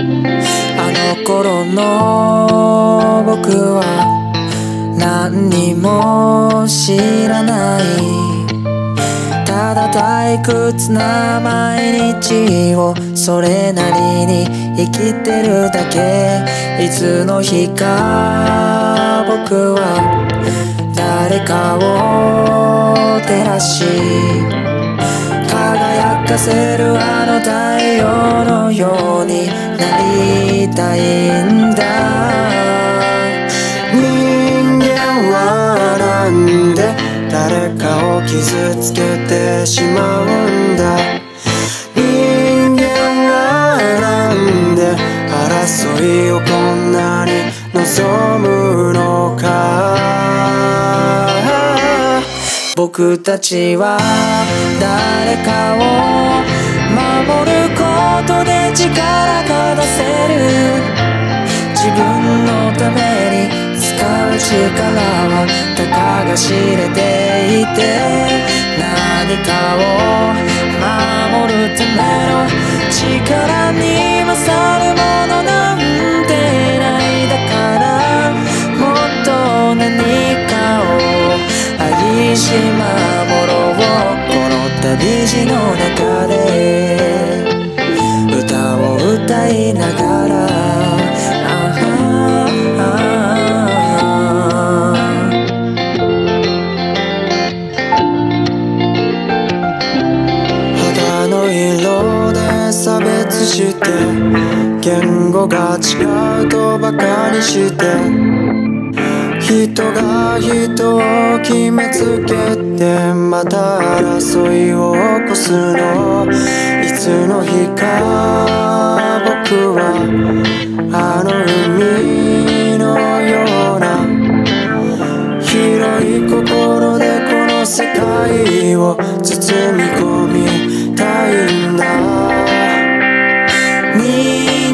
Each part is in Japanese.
あの頃の僕は何にも知らない、ただ退屈な毎日をそれなりに生きてるだけ。いつの日か僕は誰かを照らし輝かせるあの太陽のようになりたいんだ。人間はなんで誰かを傷つけてしまうんだ。人間はなんで争いをこんなに望むのか。僕たちは誰かを守ることで力が出せる。自分のために使う力はたかが知れていて、何かを守るための力に勝るものなんてない。だからもっと何かを愛し守ろう。この旅路の中で歌を歌いながら肌の色で差別して言語が違うとバカにして人が人を決めつけてまた争いを起こすの。いつの日か僕はあの海のような広い心でこの世界を包み込みたいんだ。人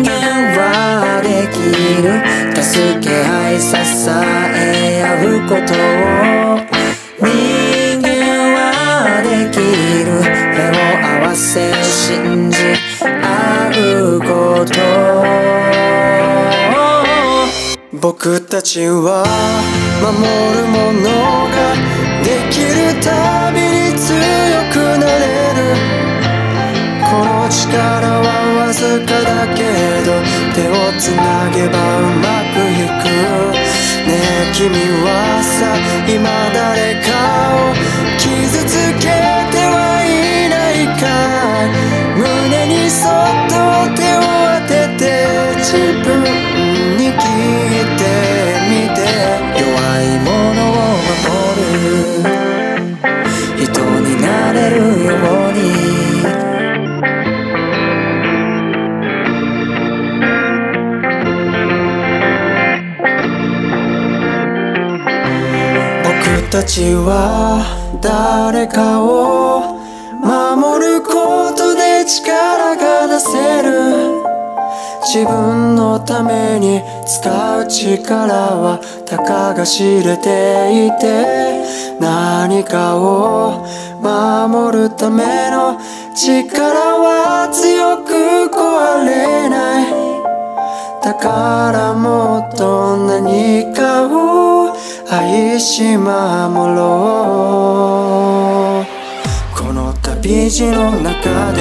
間はできる助け合い支え合うことを。人間はできる目を合わせ信じ合うこと。僕たちは守るものができるたびに強くなれる。この力はわずかだけど手をつなげばうまくいく。ねえ君はさ今誰かを傷つけてはいないかい。胸にそっと手を当てて自分に聞いてみて。弱いものを守る人になれるように。僕たちは誰かを守ることで力が出せる。自分のために使う力はたかが知れていて、何かを守るための力は強く壊れない。だからもっと何かを愛し守ろう。この旅路の中で